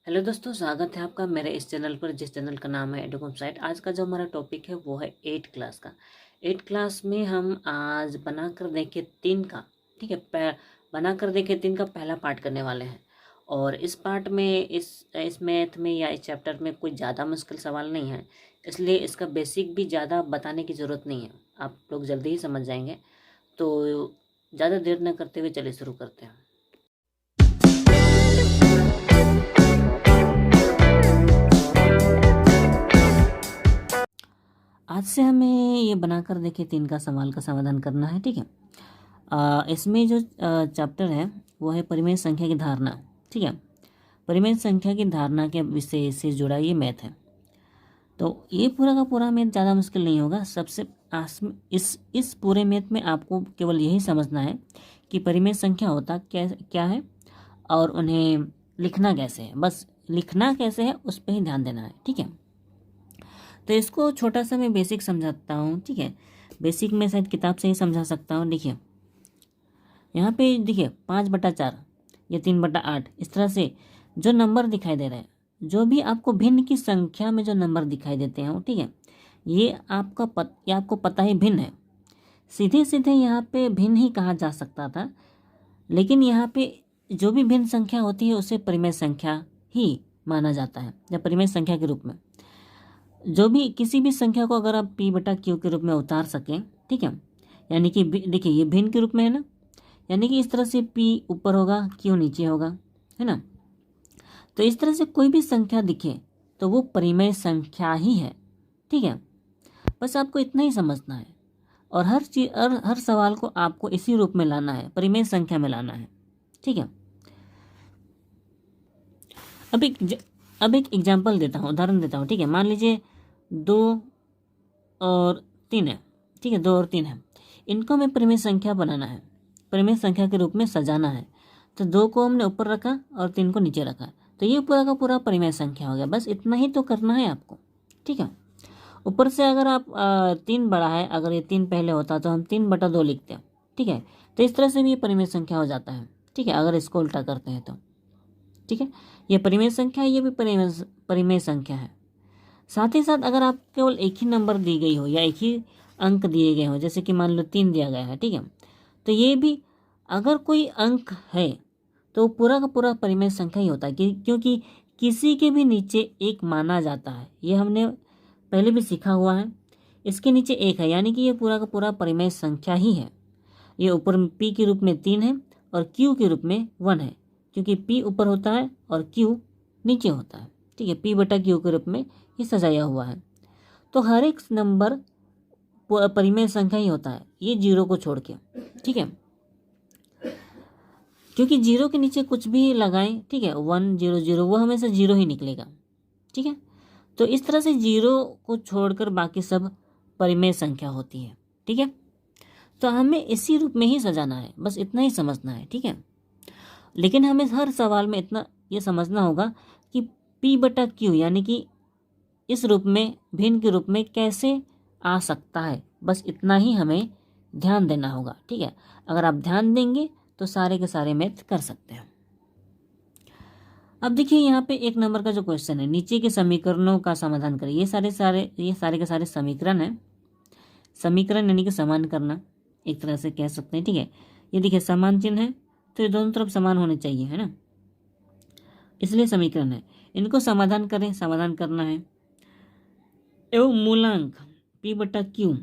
Hello दोस्तों, स्वागत है आपका मेरे इस चैनल पर जिस चैनल का नाम है एडुकॉम साइट। आज का जो हमारा टॉपिक है वो है 8 क्लास का। 8 क्लास में हम आज बनाकर देखे 3 का, ठीक है, बनाकर देखे 3 का पहला पार्ट करने वाले हैं। और इस पार्ट में इस मैथ में या इस चैप्टर में कोई ज़्यादा मुश्किल सवाल नहीं है, इसलिए इसका बेसिक भी ज़्यादा बताने की ज़रूरत नहीं है, आप लोग जल्दी ही समझ जाएंगे। तो ज़्यादा देर न करते हुए चलिए शुरू करते हैं। आज से हमें ये बनाकर देखिए 3 का सवाल का समाधान करना है, ठीक है। इसमें जो चैप्टर है वो है परिमेय संख्या की धारणा, ठीक है। परिमेय संख्या की धारणा के विषय से जुड़ा ये मैथ है। तो ये पूरा का पूरा मैथ ज़्यादा मुश्किल नहीं होगा। सबसे इस पूरे मैथ में आपको केवल यही समझना है कि परिमेय संख्या होता क्या क्या है और उन्हें लिखना कैसे है। बस लिखना कैसे है उस पर ही ध्यान देना है, ठीक है। तो इसको छोटा सा मैं बेसिक समझाता हूँ, ठीक है। बेसिक में शायद किताब से ही समझा सकता हूँ। देखिए यहाँ पे देखिए 5/4 या 3/8 इस तरह से जो नंबर दिखाई दे रहे हैं, जो भी आपको भिन्न की संख्या में जो नंबर दिखाई देते हैं, ठीक है, ये आपको पता ही भिन्न है। सीधे सीधे यहाँ पे भिन्न ही कहा जा सकता था, लेकिन यहाँ पे जो भी भिन्न संख्या होती है उसे परिमेय संख्या ही माना जाता है या परिमेय संख्या के रूप में। जो भी किसी भी संख्या को अगर आप P/Q के रूप में उतार सकें, ठीक है, यानी कि देखिए ये भिन्न के रूप में है ना, यानी कि इस तरह से P ऊपर होगा, Q नीचे होगा, है ना। तो इस तरह से कोई भी संख्या दिखे तो वो परिमेय संख्या ही है, ठीक है। बस आपको इतना ही समझना है और हर सवाल को आपको इसी रूप में लाना है, परिमेय संख्या में लाना है, ठीक है। अब एक एग्जाम्पल देता हूँ, उदाहरण देता हूँ, ठीक है। मान लीजिए 2 और 3 है, ठीक है, 2 और 3 है। इनको हमें परिमेय संख्या बनाना है, परिमेय संख्या के रूप में सजाना है। तो 2 को हमने ऊपर रखा और 3 को नीचे रखा, तो ये पूरा का पूरा परिमेय संख्या हो गया। बस इतना ही तो करना है आपको, ठीक है। ऊपर से अगर आप 3 बड़ा है, अगर ये 3 पहले होता तो हम 3/2 लिखते हैं, ठीक है। तो इस तरह से भी ये परिमेय संख्या हो जाता है, ठीक है, अगर इसको उल्टा करते हैं तो, ठीक है। ये परिमेय संख्या है, ये भी परिमेय संख्या है। साथ ही साथ अगर आप केवल एक ही नंबर दी गई हो या एक ही अंक दिए गए हो, जैसे कि मान लो 3 दिया गया है, ठीक है, तो ये भी अगर कोई अंक है तो पूरा का पूरा परिमेय संख्या ही होता है, क्योंकि किसी के भी नीचे एक माना जाता है। ये हमने पहले भी सीखा हुआ है। इसके नीचे एक है, यानी कि ये पूरा का पूरा परिमेय संख्या ही है। ये ऊपर P के रूप में 3 है और Q के रूप में 1 है, क्योंकि P ऊपर होता है और Q नीचे होता है, ठीक है। P/Q के रूप में ये सजाया हुआ है। तो हर एक नंबर परिमेय संख्या ही होता है, ये 0 को छोड़ के, ठीक है, क्योंकि 0 के नीचे कुछ भी लगाएं, ठीक है, 1 0 0 वो हमेशा 0 ही निकलेगा, ठीक है। तो इस तरह से 0 को छोड़कर बाकी सब परिमेय संख्या होती है, ठीक है। तो हमें इसी रूप में ही सजाना है, बस इतना ही समझना है, ठीक है। लेकिन हमें हर सवाल में इतना ये समझना होगा कि P/Q यानी कि इस रूप में भिन्न के रूप में कैसे आ सकता है, बस इतना ही हमें ध्यान देना होगा, ठीक है। अगर आप ध्यान देंगे तो सारे के सारे मैथ कर सकते हैं। अब देखिए यहाँ पे एक नंबर का जो क्वेश्चन है, नीचे के समीकरणों का समाधान करें। ये सारे के सारे समीकरण है। समीकरण यानी कि समान करना, एक तरह से कह सकते हैं, ठीक है। ये देखिए समान चिन्ह है, तो ये दोनों तरफ समान होने चाहिए, है ना, इसलिए समीकरण है। इनको समाधान करें, समाधान करना है। एवं मूलांक P/Q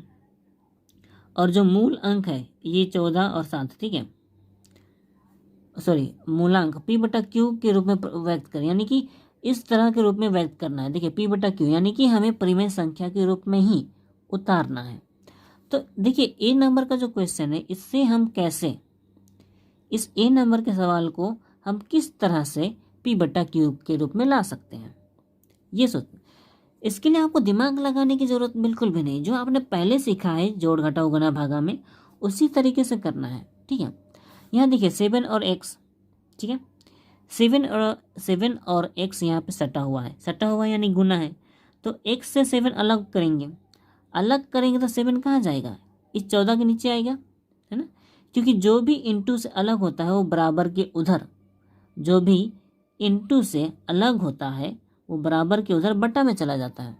और जो मूल अंक है ये 14 और 7, ठीक है, सॉरी, मूलांक P/Q के रूप में व्यक्त करें, यानी कि इस तरह के रूप में व्यक्त करना है। देखिए P/Q यानी कि हमें परिमेय संख्या के रूप में ही उतारना है। तो देखिए ए नंबर का जो क्वेश्चन है, इससे हम कैसे इस ए नंबर के सवाल को हम किस तरह से P/Q के रूप में ला सकते हैं, ये सोचें। इसके लिए आपको दिमाग लगाने की जरूरत बिल्कुल भी नहीं। जो आपने पहले सीखा है जोड़ घटाव गुणा भागा में, उसी तरीके से करना है, ठीक है। यहाँ देखिए 7 और x, ठीक है, 7 और x यहाँ पे सटा हुआ है यानी गुना है। तो x से 7 अलग करेंगे तो 7 कहाँ जाएगा, इस 14 के नीचे आएगा, है ना, क्योंकि जो भी इंटू से अलग होता है वो बराबर के उधर, जो भी इनटू से अलग होता है वो बराबर के उधर बटा में चला जाता है।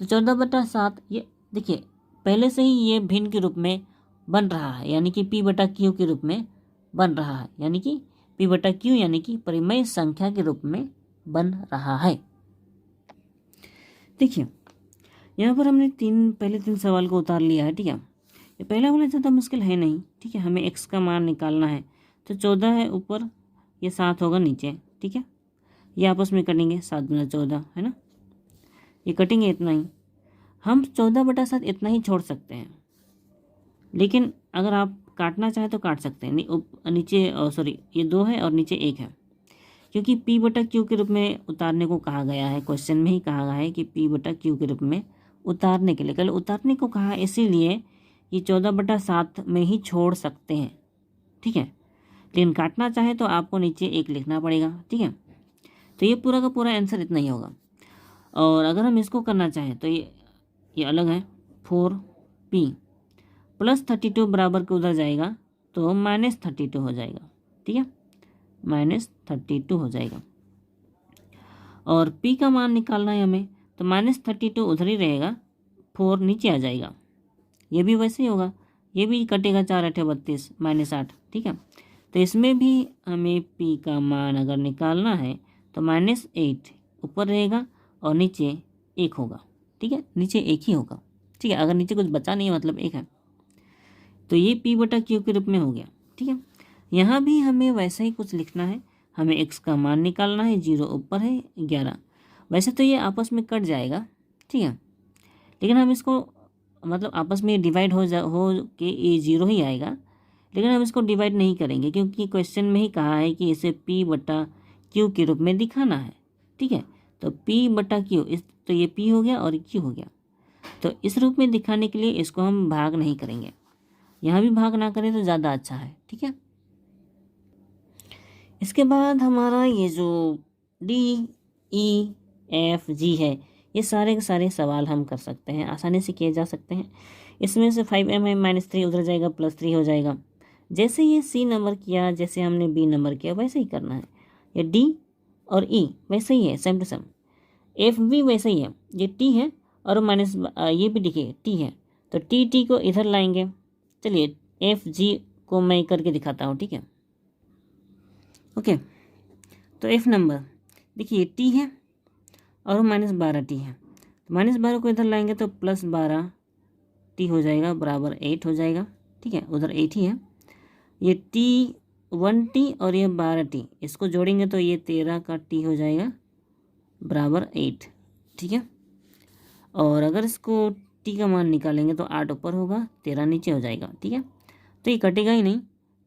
तो 14/7 ये देखिए पहले से ही ये भिन्न के रूप में बन रहा है, यानी कि p बटा q के रूप में बन रहा है, यानी कि p बटा q यानी कि परिमेय संख्या के रूप में बन रहा है। देखिए यहाँ पर हमने पहले तीन सवाल को उतार लिया है, ठीक है। ये पहला वाला ज़्यादा मुश्किल है नहीं, ठीक है। हमें x का मान निकालना है, तो 14 है ऊपर, ये 7 होगा नीचे, ठीक है। ये आपस में कटेंगे, 7 गुना 14 है ना, ये कटेंगे इतना ही। हम 14/7 इतना ही छोड़ सकते हैं, लेकिन अगर आप काटना चाहें तो काट सकते हैं। नीचे सॉरी ये 2 है और नीचे 1 है, क्योंकि p बटा q के रूप में उतारने को कहा गया है, क्वेश्चन में ही कहा गया है कि p बटा q के रूप में उतारने के लिए, कल उतारने को कहा, इसीलिए ये 14/7 में ही छोड़ सकते हैं, ठीक है। लेकिन काटना चाहे तो आपको नीचे 1 लिखना पड़ेगा, ठीक है। तो ये पूरा का पूरा आंसर इतना ही होगा। और अगर हम इसको करना चाहें तो ये अलग है, 4p + 32 बराबर के उधर जाएगा तो -32 हो जाएगा, ठीक है, -32 हो जाएगा। और p का मान निकालना है हमें, तो -32 उधर ही रहेगा, 4 नीचे आ जाएगा। ये भी वैसे ही होगा, ये भी कटेगा, 4 8 32 -8, ठीक है। तो इसमें भी हमें p का मान अगर निकालना है तो -8 ऊपर रहेगा और नीचे 1 होगा, ठीक है, नीचे 1 ही होगा, ठीक है। अगर नीचे कुछ बचा नहीं है मतलब 1 है, तो ये p बटा q के रूप में हो गया, ठीक है। यहाँ भी हमें वैसा ही कुछ लिखना है, हमें x का मान निकालना है, 0 ऊपर है 11। वैसे तो ये आपस में कट जाएगा, ठीक है, लेकिन हम इसको मतलब आपस में डिवाइड हो के ये 0 ही आएगा, लेकिन हम इसको डिवाइड नहीं करेंगे क्योंकि क्वेश्चन में ही कहा है कि इसे p बटा q के रूप में दिखाना है, ठीक है। तो p बटा q, तो ये p हो गया और q हो गया, तो इस रूप में दिखाने के लिए इसको हम भाग नहीं करेंगे, यहाँ भी भाग ना करें तो ज़्यादा अच्छा है, ठीक है। इसके बाद हमारा ये जो D E F G है, ये सारे के सारे सवाल हम कर सकते हैं, आसानी से किए जा सकते हैं। इसमें से 5m है, -3 उधर जाएगा, +3 हो जाएगा। जैसे ये C नंबर किया, जैसे हमने B नंबर किया, वैसे ही करना है। ये D और E वैसे ही है, सेम टू सेम। F भी वैसे ही है, ये T है और माइनस ये भी देखिए T है, तो T को इधर लाएंगे। चलिए F G को मैं करके दिखाता हूँ, ठीक है, ओके। तो F नंबर देखिए T है और -12T है, तो -12 को इधर लाएंगे तो +12T हो जाएगा, बराबर 8 हो जाएगा, ठीक है, उधर 8 ही है। ये T 1T और ये 12T, इसको जोड़ेंगे तो ये 13 का T हो जाएगा, बराबर 8, ठीक है। और अगर इसको T का मान निकालेंगे तो 8 ऊपर होगा, 13 नीचे हो जाएगा, ठीक है। तो ये कटेगा ही नहीं,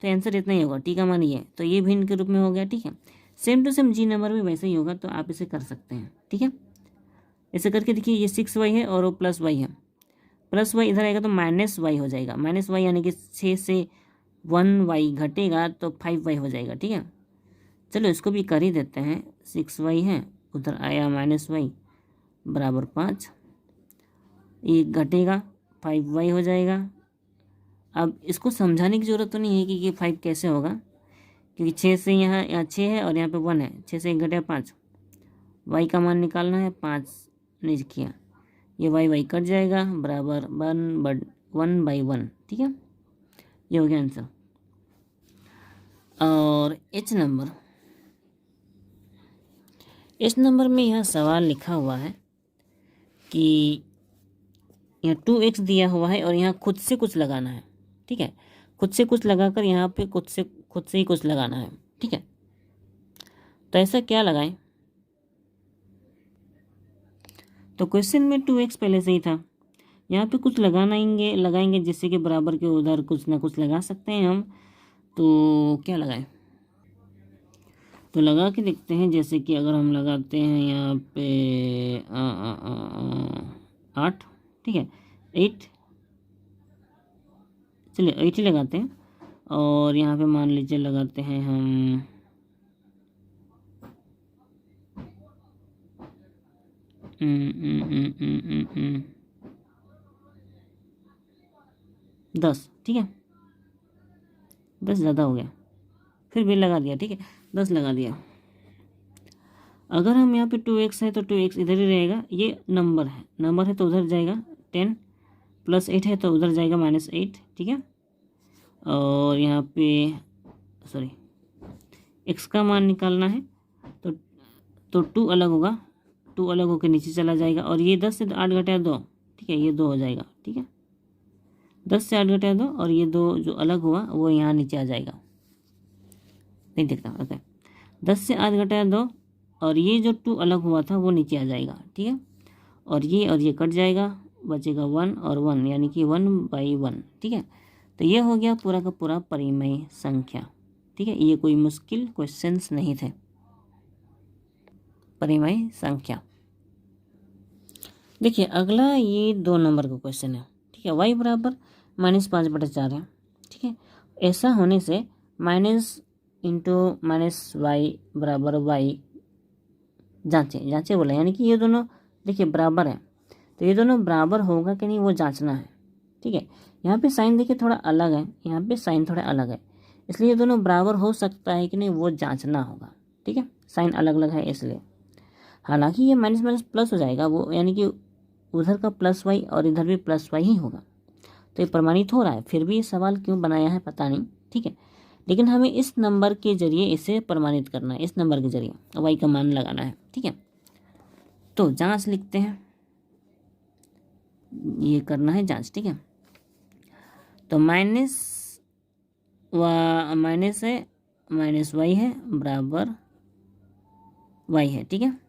तो आंसर इतना ही होगा, T का मान ये है, तो ये भिन्न के रूप में हो गया, ठीक है। Same to same G number भी वैसे ही होगा, तो आप इसे कर सकते हैं, ठीक है। ऐसे करके देखिए ये 6y है और वो +y है, +y इधर आएगा तो -y हो जाएगा, -y यानी कि 6 से 1y घटेगा तो 5y हो जाएगा, ठीक है। चलो इसको भी कर ही देते हैं, 6y है, उधर आया -y बराबर 5, ये घटेगा 5y हो जाएगा। अब इसको समझाने की ज़रूरत तो नहीं है कि ये 5 कैसे होगा, क्योंकि 6 से यहाँ 6 है और यहाँ पे 1 है, 6 से 1 घटा 5, y का मान निकालना है, 5 नहीं किया, ये y कट जाएगा, बराबर 1/1, ठीक है, ये हो गया आंसर। और H नंबर में यहाँ सवाल लिखा हुआ है कि यहाँ 2x दिया हुआ है और यहाँ खुद से कुछ लगाना है, ठीक है, खुद से कुछ लगाकर यहाँ पे खुद से ही कुछ लगाना है, ठीक है। तो ऐसा क्या लगाएं, तो क्वेश्चन में 2x पहले से ही था, यहाँ पे कुछ लगाएंगे जिससे कि बराबर के उधर कुछ ना कुछ लगा सकते हैं हम। तो क्या लगाएं, तो लगा के देखते हैं, जैसे कि अगर हम लगाते हैं यहाँ पे 8, ठीक है, 8, चलिए 8 ही लगाते हैं। और यहाँ पे मान लीजिए लगाते हैं हम 10, ठीक है, 10 ज़्यादा हो गया, फिर भी लगा दिया, ठीक है, 10 लगा दिया। अगर हम यहाँ पे 2x है तो 2x इधर ही रहेगा, ये नंबर है तो उधर जाएगा 10, +8 है तो उधर जाएगा -8, ठीक है। और यहाँ पे सॉरी x का मान निकालना है तो 2 अलग होगा, 2 अलग होकर नीचे चला जाएगा, और ये 10 से 8 घटाया 2, ठीक है, ये 2 हो जाएगा, ठीक है। 10 से 8 घटाया 2 और ये 2 जो अलग हुआ वो यहाँ नीचे आ जाएगा, नहीं दिखता, ओके। 10 से 8 घटाया 2 और ये जो 2 अलग हुआ था वो नीचे आ जाएगा, ठीक है। और ये कट जाएगा, बचेगा 1 और 1, यानी कि 1/1, ठीक है। तो ये हो गया पूरा का पूरा परिमेय संख्या, ठीक है। ये कोई मुश्किल क्वेश्चंस नहीं थे, परिमेय संख्या। देखिए अगला ये 2 नंबर का क्वेश्चन है, ठीक है। y बराबर -5/4 है, ठीक है। ऐसा होने से माइनस इंटू -y बराबर y जांचे बोला, यानी कि ये दोनों देखिए बराबर है, तो ये दोनों बराबर होगा कि नहीं वो जांचना है, ठीक है। यहाँ पे साइन देखिए थोड़ा अलग है, यहाँ पे साइन थोड़ा अलग है, इसलिए ये दोनों बराबर हो सकता है कि नहीं वो जांचना होगा, ठीक है। साइन अलग अलग है इसलिए, हालांकि ये माइनस माइनस प्लस हो जाएगा वो, यानी कि उधर का +y और इधर भी +y ही होगा, तो ये प्रमाणित हो रहा है। फिर भी ये सवाल क्यों बनाया है पता नहीं, ठीक है, लेकिन हमें इस नंबर के जरिए इसे प्रमाणित करना है, इस नंबर के जरिए y का मान लगाना है, ठीक है। तो जांच लिखते हैं, ये करना है जांच, ठीक है। तो माइनस है -y है बराबर y है, ठीक है।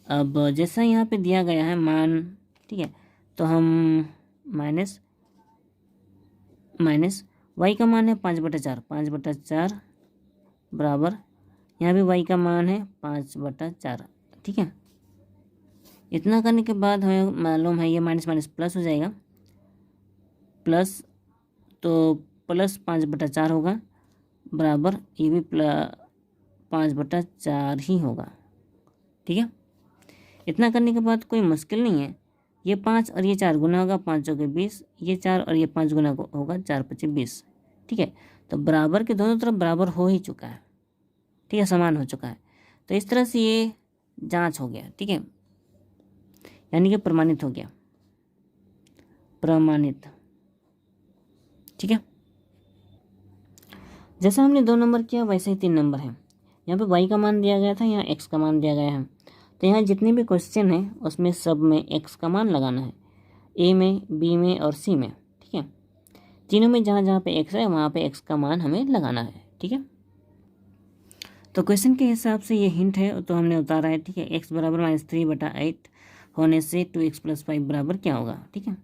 अब जैसा यहाँ पे दिया गया है मान, ठीक है, तो हम माइनस y का मान है 5/4 बराबर, यहाँ भी y का मान है 5/4, ठीक है। इतना करने के बाद हमें मालूम है ये माइनस माइनस प्लस हो जाएगा, प्लस तो +5/4 होगा बराबर, ये भी 5/4 ही होगा, ठीक है। इतना करने के बाद कोई मुश्किल नहीं है, ये 5 और ये 4 गुना होगा, 5 चौके 20, ये 4 और ये 5 गुना होगा, 4 पचे 20, ठीक है। तो बराबर के दोनों तरफ बराबर हो ही चुका है, ठीक है, समान हो चुका है। तो इस तरह से ये जांच हो गया, ठीक है, यानी कि प्रमाणित हो गया, प्रमाणित, ठीक है। जैसा हमने 2 नंबर किया वैसे ही 3 नंबर है। यहाँ पे y का मान दिया गया था, यहाँ x का मान दिया गया है, तो यहाँ जितने भी क्वेश्चन हैं उसमें सब में x का मान लगाना है, a में, b में और c में, ठीक है। तीनों में जहाँ जहाँ पे x है वहाँ पे x का मान हमें लगाना है, ठीक है। तो क्वेश्चन के हिसाब से ये हिंट है तो हमने उतारा है, ठीक है। x बराबर -3/8 होने से 2x + 5 बराबर क्या होगा, ठीक है।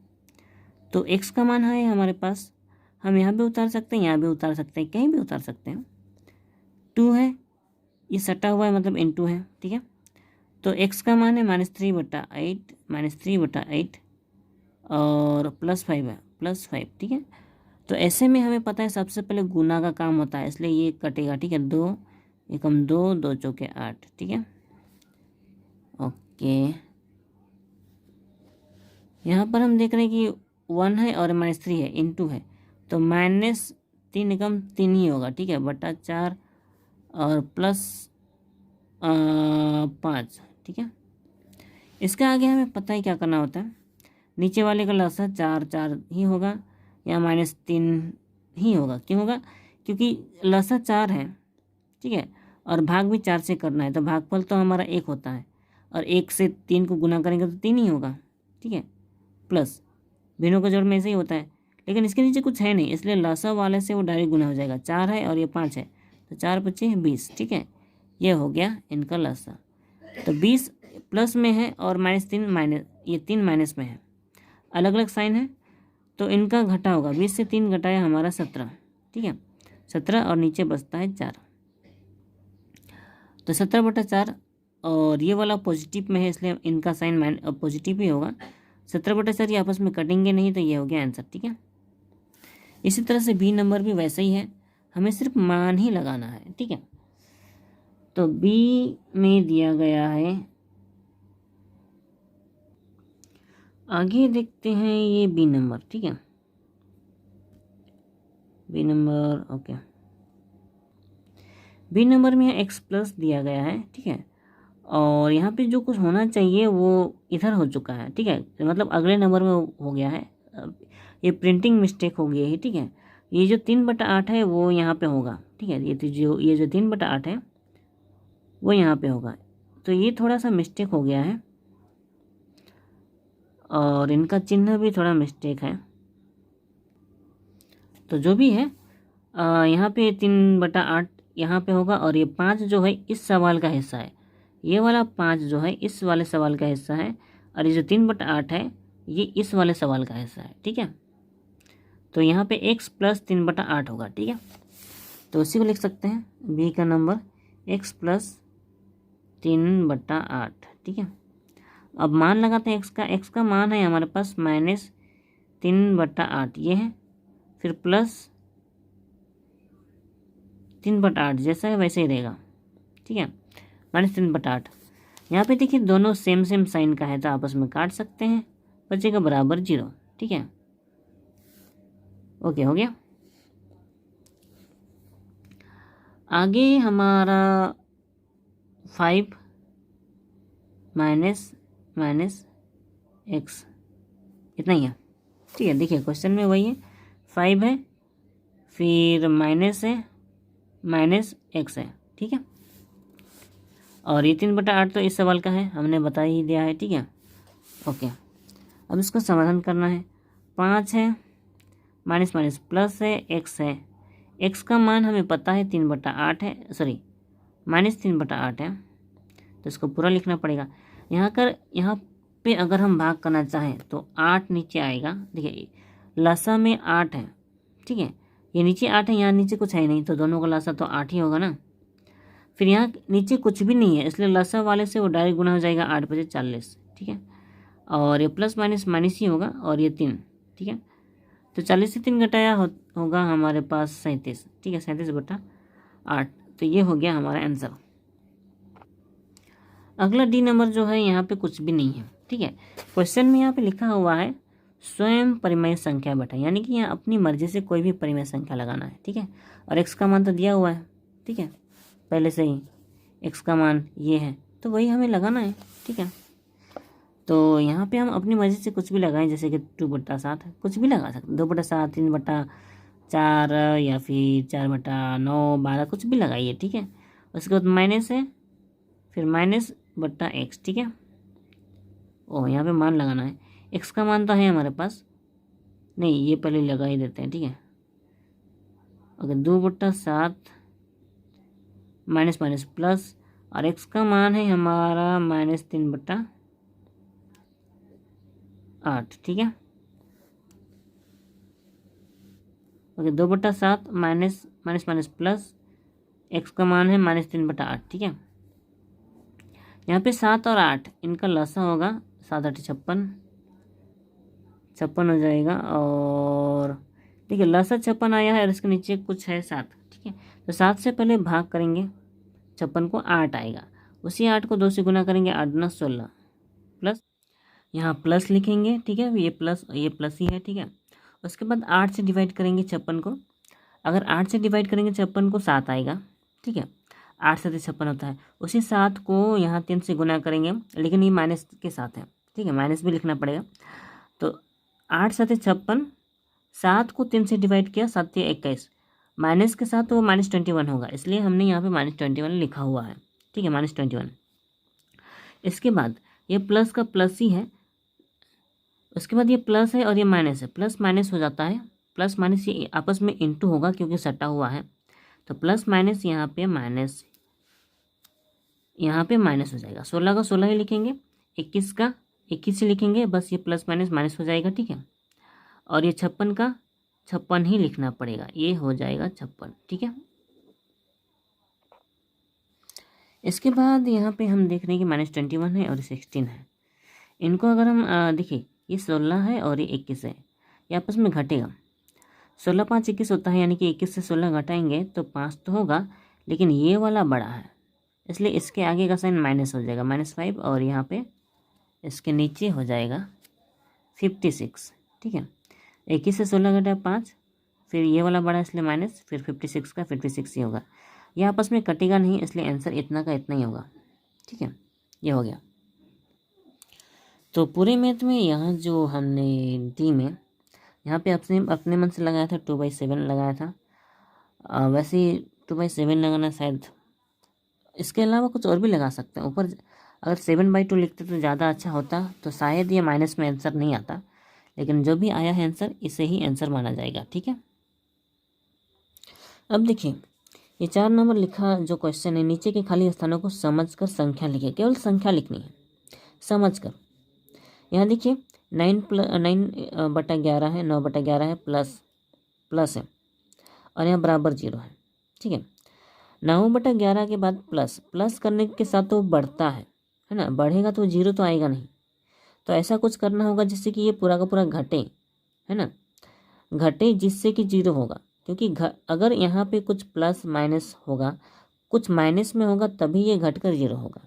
तो x का मान है हमारे पास, हम यहाँ भी उतार सकते हैं, यहाँ भी उतार सकते हैं, कहीं भी उतार सकते हैं। 2 है, ये सटा हुआ है मतलब इनटू है, ठीक है। तो x का मान है -3/8 और +5 है, +5, ठीक है। तो ऐसे में हमें पता है सबसे पहले गुना का काम होता है, इसलिए ये कटेगा, ठीक है। 2 एकम 2, 2 चौके 8, ठीक है, ओके। यहाँ पर हम देख रहे हैं कि 1 है और -3 है, इनटू है, तो -3 एकम 3 ही होगा, ठीक है, बटा 4 और +5, ठीक है। इसके आगे हमें पता ही क्या करना होता है, नीचे वाले का लसा 4 ही होगा या -3 ही होगा, क्यों होगा, क्योंकि लसा 4 है, ठीक है, और भाग भी 4 से करना है, तो भागफल तो हमारा 1 होता है, और 1 से 3 को गुना करेंगे तो 3 ही होगा, ठीक है, प्लस भिन्नों का जोड़ में ऐसे ही होता है, लेकिन इसके नीचे कुछ है नहीं, इसलिए लसा वाले से वो डायरेक्ट गुना हो जाएगा। 4 है और ये 5 है, तो 4 × 5 = 20, ठीक है, ये हो गया इनका लसा। तो 20 प्लस में है और -3 माइनस, ये 3 माइनस में है, अलग अलग साइन है, तो इनका घटा होगा, 20 से 3 घटाया हमारा 17, ठीक है, 17 और नीचे बचता है 4, तो 17/4, और ये वाला पॉजिटिव में है इसलिए इनका साइन पॉजिटिव ही होगा। 17/4 ये आपस में कटेंगे नहीं, तो ये हो गया आंसर, ठीक है। इसी तरह से बी नंबर भी वैसे ही है, हमें सिर्फ मान ही लगाना है, ठीक है। तो बी में दिया गया है, आगे देखते हैं ये बी नंबर, ठीक है, B number, okay. B number में x+ दिया गया है, ठीक है, और यहाँ पे जो कुछ होना चाहिए वो इधर हो चुका है, ठीक है, मतलब अगले नंबर में हो गया है। ये प्रिंटिंग मिस्टेक हो गई है, ठीक है। ये जो 3/8 है वो यहाँ पे होगा, ठीक है। ये जो 3/8 है वो यहाँ पे होगा, तो ये थोड़ा सा मिस्टेक हो गया है और इनका चिन्ह भी थोड़ा मिस्टेक है। तो जो भी है यहाँ पे 3/8 यहाँ पे होगा और ये 5 जो है इस सवाल का हिस्सा है। ये वाला 5 जो है इस वाले सवाल का हिस्सा है और ये जो 3/8 है ये इस वाले सवाल का हिस्सा है, ठीक है। तो यहाँ पे x + 3/8 होगा, ठीक है। तो उसी को लिख सकते हैं बी का नंबर x + 3/8, ठीक है। अब मान लगाते हैं x का मान है हमारे पास -3/8 ये है, फिर प्लस 3/8 जैसा है वैसे ही रहेगा, ठीक है। -3/8 यहाँ पे देखिए दोनों सेम साइन का है तो आपस में काट सकते हैं, बचेगा बराबर 0, ठीक है। ओके, हो गया। आगे हमारा 5 माइनस x इतना ही है, ठीक है। देखिए क्वेश्चन में वही है, 5 है फिर माइनस है -x है, ठीक है। और ये 3/8 तो इस सवाल का है, हमने बता ही दिया है, ठीक है। ओके, अब इसको समाधान करना है। 5 है माइनस प्लस है x है, x का मान हमें पता है 3/8 है, सॉरी -3/8 है, तो इसको पूरा लिखना पड़ेगा। यहाँ पे अगर हम भाग करना चाहें तो 8 नीचे आएगा। देखिए लसा में 8 है, ठीक है, ये नीचे 8 है, यहाँ नीचे कुछ है नहीं, तो दोनों का लसा तो 8 ही होगा ना। फिर यहाँ नीचे कुछ भी नहीं है, इसलिए लसा वाले से वो डायरेक्ट गुना हो जाएगा, 8 × 40, ठीक है। और ये प्लस माइनस ही होगा और ये 3, ठीक है। तो 40 से 3 घटाया होगा हमारे पास 37, ठीक है, 37/8। तो ये हो गया हमारा आंसर। अगला डी नंबर जो है यहाँ पे कुछ भी नहीं है, ठीक है। क्वेश्चन में यहाँ पे लिखा हुआ है स्वयं परिमेय संख्या बताएं, यानी कि यहाँ अपनी मर्जी से कोई भी परिमेय संख्या लगाना है, ठीक है। और x का मान तो दिया हुआ है, ठीक है, पहले से ही x का मान ये है, तो वही हमें लगाना है, ठीक है। तो यहाँ पे हम अपनी मर्जी से कुछ भी लगाएं, जैसे कि 2/7 कुछ भी लगा सकते हैं, 2/7, 3/4 या फिर 4/9, 12 कुछ भी लगाइए, ठीक है। उसके बाद माइनस है, फिर -x, ठीक है। ओह, यहाँ पे मान लगाना है, x का मान तो है हमारे पास, नहीं ये पहले लगा ही देते हैं, ठीक है। ओके, 2/7 माइनस प्लस और x का मान है हमारा -3/8, ठीक है। ओके, 2/7 माइनस प्लस x का मान है -3/8, ठीक है। यहाँ पे 7 और 8 इनका लसा होगा, 7 8 56 हो जाएगा। और देखिए लसा 56 आया है और इसके नीचे कुछ है 7, ठीक है। तो 7 से पहले भाग करेंगे 56 को, 8 आएगा, उसी 8 को 2 से गुना करेंगे, 8 दूना 16 प्लस यहाँ प्लस लिखेंगे, ठीक है, ये प्लस ही है, ठीक है। उसके बाद 8 से डिवाइड करेंगे 56 को, अगर 8 से डिवाइड करेंगे 56 को 7 आएगा, ठीक है। 8 से 56 होता है, उसी 7 को यहाँ 3 से गुना करेंगे, लेकिन ये माइनस के साथ है, ठीक है, माइनस भी लिखना पड़ेगा। तो 8 7 56, 7 को 3 से डिवाइड किया, 7 21, माइनस के साथ तो वो -21 होगा, इसलिए हमने यहाँ पे -21 लिखा हुआ है, ठीक है, -21। इसके बाद ये प्लस का प्लस ही है, उसके बाद ये प्लस है और ये माइनस है, प्लस माइनस हो जाता है, प्लस माइनस ये आपस में इंटू होगा क्योंकि सटा हुआ है, तो प्लस माइनस यहाँ पे माइनस हो जाएगा। 16 का 16 ही लिखेंगे, 21 का 21 ही लिखेंगे, बस ये प्लस माइनस माइनस हो जाएगा, ठीक है। और ये 56 का 56 ही लिखना पड़ेगा, ये हो जाएगा 56, ठीक है। इसके बाद यहाँ पे हम देख रहे हैं कि -21 है और 16 है। इनको अगर हम देखिए, ये 16 है और ये 21 है, ये आपस में घटेगा, 16 5 21 होता है, यानी कि 21 से 16 घटाएंगे तो 5 तो होगा, लेकिन ये वाला बड़ा है, इसलिए इसके आगे का साइन माइनस हो जाएगा, -5, और यहाँ पे इसके नीचे हो जाएगा 56, ठीक है। 21 से 16 घटा 5, फिर ये वाला बड़ा इसलिए माइनस, फिर 56 का 56 ही होगा, ये आपस में कटेगा नहीं, इसलिए आंसर इतना का इतना ही होगा, ठीक है। ये हो गया। तो पूरे मैथ में यहाँ जो हमने डी में यहाँ पे अपने मन से लगाया था 2/7 लगाया था। वैसे 2/7 लगाना शायद, इसके अलावा कुछ और भी लगा सकते हैं ऊपर। अगर 7/2 लिखते तो ज़्यादा अच्छा होता, तो शायद ये माइनस में आंसर नहीं आता, लेकिन जो भी आया है आंसर इसे ही आंसर माना जाएगा। ठीक है, अब देखिए ये 4 नंबर लिखा जो क्वेश्चन है, नीचे के खाली स्थानों को समझकर संख्या लिखिए। केवल संख्या लिखनी है समझकर। यहाँ देखिए 9/11 है, 9/11 है, प्लस है, और यहाँ बराबर 0 है। ठीक है, 9/11 के बाद प्लस करने के साथ तो बढ़ता है ना, बढ़ेगा तो 0 तो आएगा नहीं। तो ऐसा कुछ करना होगा जिससे कि ये पूरा का पूरा घटे, है ना, घटे जिससे कि 0 होगा। क्योंकि अगर यहाँ पे कुछ प्लस माइनस होगा, कुछ माइनस में होगा, तभी ये घटकर 0 होगा।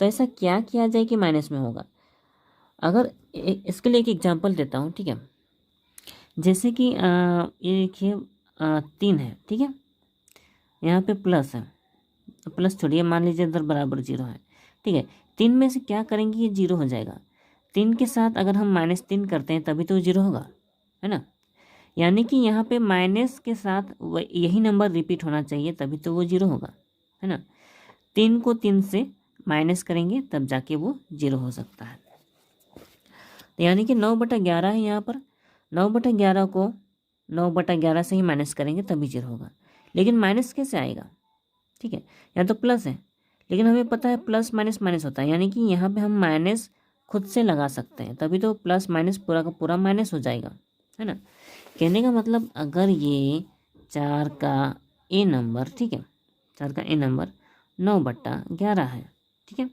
तो ऐसा क्या किया जाए कि माइनस में होगा। अगर इसके लिए एक एग्जांपल देता हूँ। ठीक है, जैसे कि ये देखिए 3 है। ठीक है, यहाँ पे प्लस है, प्लस छोड़िए, मान लीजिए इधर बराबर 0 है। ठीक है, 3 में से क्या करेंगे, ये 0 हो जाएगा। 3 के साथ अगर हम -3 करते हैं तभी तो 0 होगा, है ना। यानी कि यहाँ पे माइनस के साथ यही नंबर रिपीट होना चाहिए, तभी तो वो 0 होगा, है ना। 3 को 3 से माइनस करेंगे तब जाके वो 0 हो सकता है। तो यानी कि 9/11 है यहाँ पर, 9/11 को 9/11 से ही माइनस करेंगे तभी 0 होगा। लेकिन माइनस कैसे आएगा। ठीक है, यहाँ तो प्लस है, लेकिन हमें पता है प्लस माइनस माइनस होता है, यानी कि यहाँ पे हम माइनस खुद से लगा सकते हैं, तभी तो प्लस माइनस पूरा का पूरा माइनस हो जाएगा, है ना। कहने का मतलब अगर ये 4 का ए नंबर, ठीक है, 4 का ए नंबर 9/11 है। ठीक है,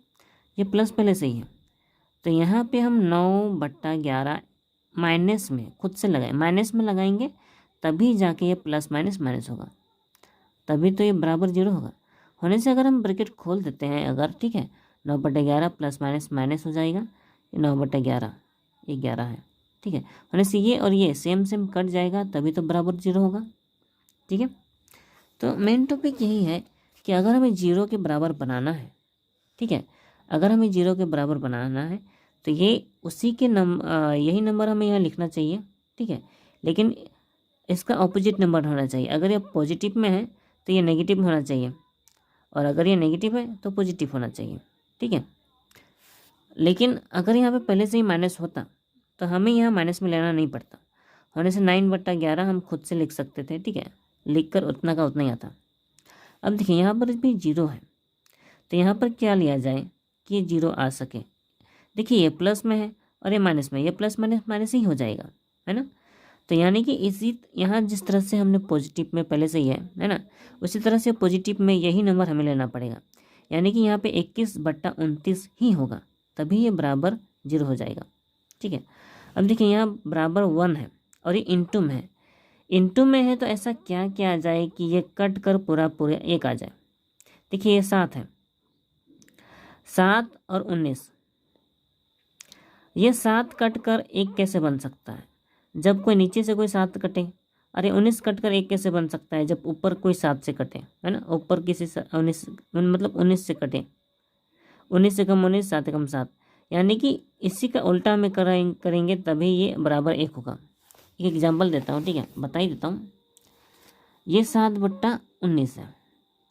ये प्लस पहले से ही है, तो यहाँ पे हम 9/11 माइनस में खुद से लगाए, माइनस में लगाएंगे तभी जाके ये प्लस माइनस माइनस होगा, तभी तो ये बराबर 0 होगा। होने से अगर हम ब्रैकेट खोल देते हैं अगर, ठीक है, 9/11 प्लस माइनस माइनस हो जाएगा, 9/11 ये 11 है। ठीक है, होने से ये और ये सेम सेम कट जाएगा, तभी तो बराबर 0 होगा। ठीक है, तो मेन टॉपिक यही है कि अगर हमें 0 के बराबर बनाना है, ठीक है, अगर हमें 0 के बराबर बनाना है तो ये उसी के यही नंबर हमें यहाँ लिखना चाहिए। ठीक है, लेकिन इसका ऑपोजिट नंबर होना चाहिए। अगर ये पॉजिटिव में है तो ये नेगेटिव होना चाहिए, और अगर ये नेगेटिव है तो पॉजिटिव होना चाहिए। ठीक है, लेकिन अगर यहाँ पे पहले से ही माइनस होता तो हमें यहाँ माइनस में लेना नहीं पड़ता। होने से 9/11 हम खुद से लिख सकते थे। ठीक है, लिख कर उतना का उतना ही आता। अब देखिए यहाँ पर भी 0 है, तो यहाँ पर क्या लिया जाए कि ये 0 आ सके। देखिए ये प्लस में है और ये माइनस में, ये प्लस माइनस माइनस ही हो जाएगा, है ना। तो यानी कि इसी यहाँ जिस तरह से हमने पॉजिटिव में पहले से ही है ना, उसी तरह से पॉजिटिव में यही नंबर हमें लेना पड़ेगा। यानी कि यहाँ पे 21/29 ही होगा, तभी ये बराबर 0 हो जाएगा। ठीक है, अब देखिए यहाँ बराबर 1 है और ये इंटू में है, इंटू में है तो ऐसा क्या किया जाए कि ये कट कर पूरा 1 आ जाए। देखिए ये 7 है, 7 और 19, ये 7 कट कर 1 कैसे बन सकता है जब कोई नीचे से कोई 7 कटे। अरे 19 कट कर 1 कैसे बन सकता है जब ऊपर कोई 7 से कटे, है ना, ऊपर किसी 19 मतलब 19 से कटे, 19 से कम 19, 7 से कम 7, यानी कि इसी का उल्टा में करेंगे तभी ये बराबर 1 होगा। एक एग्जाम्पल देता हूँ, ठीक है, बता ही देता हूँ। ये 7/19 है,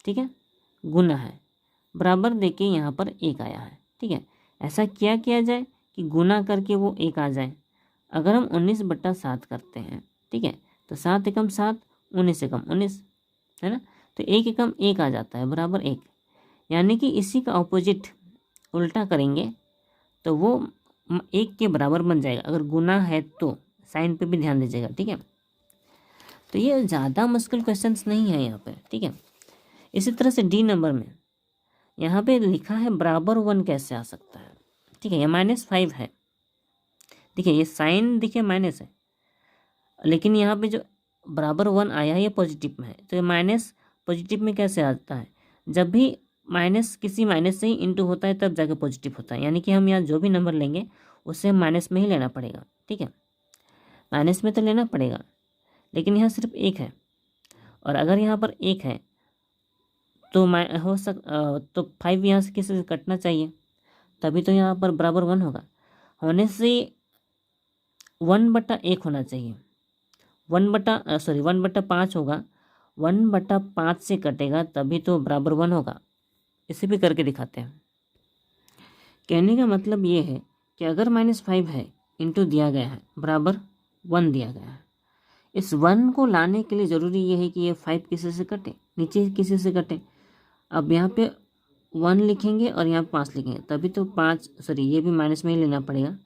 ठीक है, गुना है, बराबर देके यहाँ पर 1 आया है। ठीक है, ऐसा क्या किया जाए कि गुना करके वो 1 आ जाए। अगर हम 19/7 करते हैं, ठीक है, तो 7 एकम 7, 19 एकम 19, है ना, तो 1 एकम 1 आ जाता है बराबर 1। यानी कि इसी का ऑपोजिट उल्टा करेंगे तो वो 1 के बराबर बन जाएगा। अगर गुना है तो साइन पे भी ध्यान दीजिएगा। ठीक है, तो ये ज़्यादा मुश्किल क्वेश्चंस नहीं है यहाँ पे। ठीक है, इसी तरह से डी नंबर में यहाँ पे लिखा है बराबर 1 कैसे आ सकता है। ठीक है, ये -5 है, देखिए ये साइन देखिए माइनस है, लेकिन यहाँ पे जो बराबर 1 आया है ये पॉजिटिव में है, तो ये माइनस पॉजिटिव में कैसे आता है, जब भी माइनस किसी माइनस से ही इंटू होता है तब जाके पॉजिटिव होता है। यानी कि हम यहाँ जो भी नंबर लेंगे उसे माइनस में ही लेना पड़ेगा। ठीक है, माइनस में तो लेना पड़ेगा, लेकिन यहाँ सिर्फ 1 है, और अगर यहाँ पर 1 है तो तो 5 यहाँ से किसी से कटना चाहिए, तभी तो यहाँ पर बराबर 1 होगा। होने से 1/1 होना चाहिए, 1/5 होगा, 1/5 से कटेगा तभी तो बराबर 1 होगा। इसे भी करके दिखाते हैं। कहने का मतलब ये है कि अगर -5 है इंटू दिया गया है बराबर 1 दिया गया है, इस 1 को लाने के लिए ज़रूरी ये है कि ये 5 किसी से कटे, नीचे किसी से कटे। अब यहाँ पे 1 लिखेंगे और यहाँ 5 लिखेंगे, तभी तो ये भी माइनस में ही लेना पड़ेगा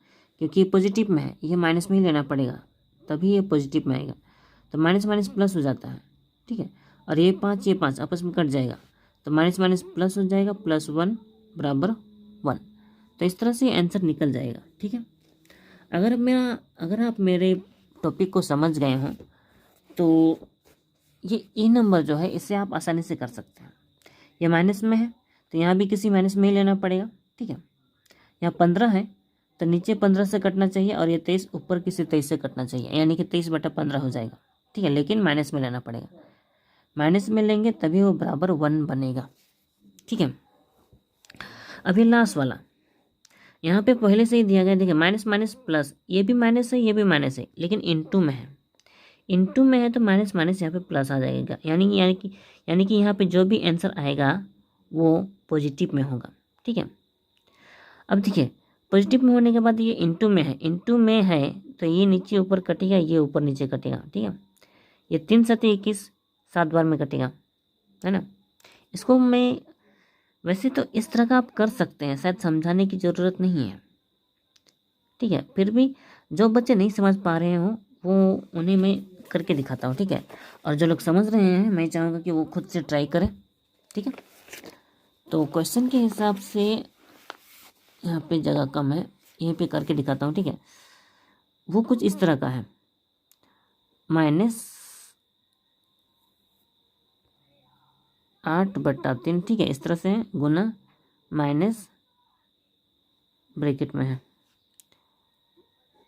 क्योंकि ये पॉजिटिव में है, ये माइनस में ही लेना पड़ेगा तभी ये पॉजिटिव में आएगा। तो माइनस माइनस प्लस हो जाता है, ठीक है। और ये 5 आपस में कट जाएगा, तो माइनस माइनस प्लस हो जाएगा, +1 बराबर 1। तो इस तरह से आंसर निकल जाएगा, ठीक है। अगर आप मेरे टॉपिक को समझ गए हों तो ये ई नंबर जो है इसे आप आसानी से कर सकते हैं। ये माइनस में है तो यहाँ भी किसी माइनस में ही लेना पड़ेगा, ठीक है। यहाँ 15 है तो नीचे 15 से कटना चाहिए और ये 23 ऊपर किसी 23 से कटना चाहिए, यानी कि 23/15 हो जाएगा, ठीक है। लेकिन माइनस में लेना पड़ेगा, माइनस में लेंगे तभी वो बराबर 1 बनेगा, ठीक है। अभी लास्ट वाला यहाँ पे पहले से ही दिया गया, देखिए माइनस माइनस प्लस, ये भी माइनस है ये भी माइनस है, लेकिन इनटू में है, इनटू में है तो माइनस माइनस यहाँ पे प्लस आ जाएगा, यानी कि यहाँ पे जो भी आंसर आएगा वो पॉजिटिव में होगा, ठीक है। अब देखिए पॉजिटिव में होने के बाद ये इनटू में है, इनटू में है तो ये नीचे ऊपर कटेगा, ये ऊपर नीचे कटेगा, ठीक है। ये 3 7 21 7 बार में कटेगा, है ना। इसको मैं वैसे तो इस तरह का आप कर सकते हैं, शायद समझाने की ज़रूरत नहीं है, ठीक है। फिर भी जो बच्चे नहीं समझ पा रहे हो वो उन्हें मैं करके दिखाता हूँ, ठीक है। और जो लोग समझ रहे हैं मैं चाहूँगा कि वो खुद से ट्राई करें, ठीक है। तो क्वेश्चन के हिसाब से यहाँ पे जगह कम है, यहीं पे करके दिखाता हूँ, ठीक है। वो कुछ इस तरह का है, -8/3, ठीक है, इस तरह से है, गुना माइनस ब्रैकेट में है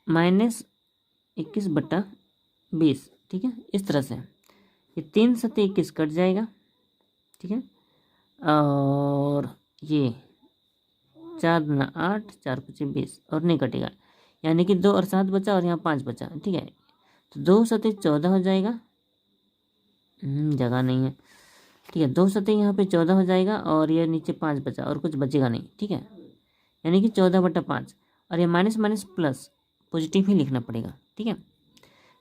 -21/20, ठीक है, इस तरह से है। ये 3 7 21 कट जाएगा, ठीक है। और ये 4 दूना 8 4 5 20 और नहीं कटेगा, यानी कि 2 और 7 बचा और यहाँ 5 बचा, ठीक है। तो 2 7 14 हो जाएगा, जगह नहीं है, ठीक है। 2 7 यहाँ पे 14 हो जाएगा और ये नीचे 5 बचा और कुछ बचेगा नहीं, ठीक है, यानी कि 14/5। और ये माइनस माइनस प्लस पॉजिटिव ही लिखना पड़ेगा, ठीक है।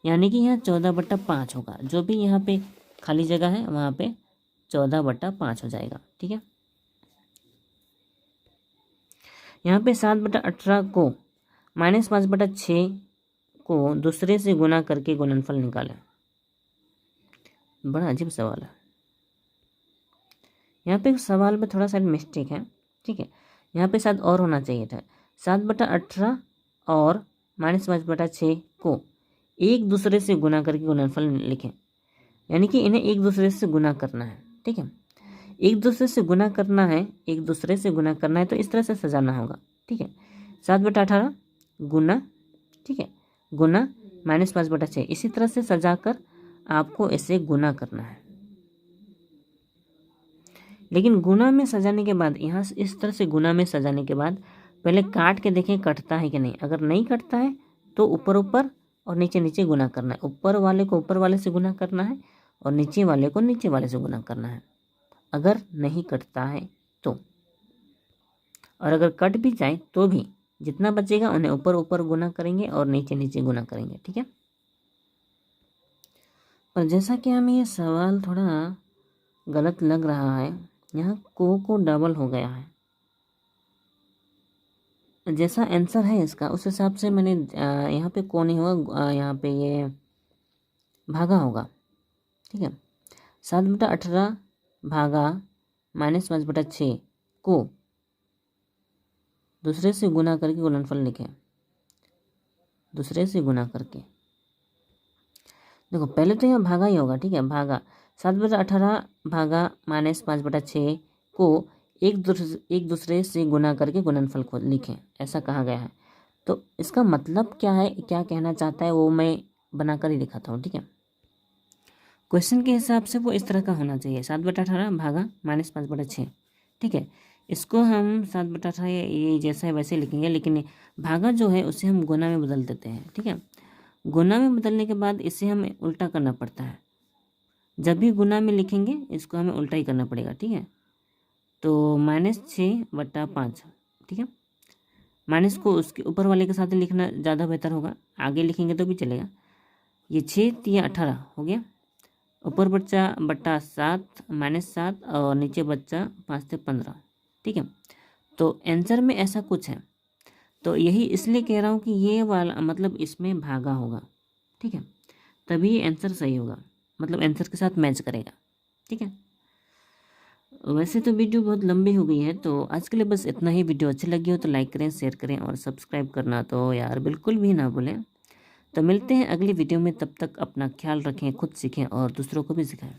यानी कि यहाँ 14/5 होगा, जो भी यहाँ पे खाली जगह है वहाँ पे 14/5 हो जाएगा, ठीक है। यहाँ पे 7/18 को -5/6 को दूसरे से गुना करके गुणनफल निकालें। बड़ा अजीब सवाल है, यहाँ पे सवाल में थोड़ा सा मिस्टेक है, ठीक है। यहाँ पे शायद और होना चाहिए था, 7/18 और -5/6 को एक दूसरे से गुना करके गुणनफल लिखें, यानी कि इन्हें एक दूसरे से गुना करना है, ठीक है। एक दूसरे से गुना करना है, एक दूसरे से गुना करना है तो इस तरह से सजाना होगा, ठीक है। 7/18 गुना, ठीक है, गुना -5/6, इसी तरह से सजाकर आपको इसे गुना करना है। लेकिन गुना में सजाने के बाद, यहाँ से इस तरह से गुना में सजाने के बाद पहले काट के देखें कटता है कि नहीं। अगर नहीं कटता है तो ऊपर ऊपर और नीचे नीचे गुना करना है, ऊपर वाले को ऊपर वाले से गुना करना है और नीचे वाले को नीचे वाले से गुना करना है। अगर नहीं कटता है तो, और अगर कट भी जाए तो भी जितना बचेगा उन्हें ऊपर ऊपर गुना करेंगे और नीचे नीचे गुना करेंगे, ठीक है। और जैसा कि हमें ये सवाल थोड़ा गलत लग रहा है, यहाँ को डबल हो गया है, जैसा आंसर है इसका उस हिसाब से मैंने यहाँ पे को नहीं होगा, यहाँ पे ये भागा होगा, ठीक है। 7/18 भागा -5/6 को दूसरे से गुना करके गुणनफल लिखें, दूसरे से गुना करके। देखो पहले तो यहाँ भागा ही होगा, ठीक है, भागा 7/18 भागा -5/6 को एक दूसरे से गुना करके गुणनफल को लिखें, ऐसा कहा गया है। तो इसका मतलब क्या है, क्या कहना चाहता है वो मैं बनाकर ही दिखाता हूँ, ठीक है। क्वेश्चन के हिसाब से वो इस तरह का होना चाहिए, 7/18 भागा -5/6, ठीक है। इसको हम 7/18 ये जैसा है वैसे लिखेंगे, लेकिन भागा जो है उसे हम गुना में बदल देते हैं। ठीक है, गुना में बदलने के बाद इसे हमें उल्टा करना पड़ता है। जब भी गुना में लिखेंगे इसको हमें उल्टा ही करना पड़ेगा। ठीक है, तो -6/5। ठीक है, माइनस को उसके ऊपर वाले के साथ लिखना ज़्यादा बेहतर होगा, आगे लिखेंगे तो भी चलेगा। ये 6×3=18 हो गया, ऊपर बच्चा बट्टा 7 -7 और नीचे बच्चा 5×3=15। ठीक है, तो आंसर में ऐसा कुछ है, तो यही इसलिए कह रहा हूँ कि ये वाला मतलब इसमें भागा होगा। ठीक है, तभी आंसर सही होगा, मतलब आंसर के साथ मैच करेगा। ठीक है, वैसे तो वीडियो बहुत लंबी हो गई है, तो आज के लिए बस इतना ही। वीडियो अच्छी लगी हो तो लाइक करें, शेयर करें और सब्सक्राइब करना तो यार बिल्कुल भी ना भूलें। तो मिलते हैं अगली वीडियो में, तब तक अपना ख्याल रखें, खुद सीखें और दूसरों को भी सिखाएं।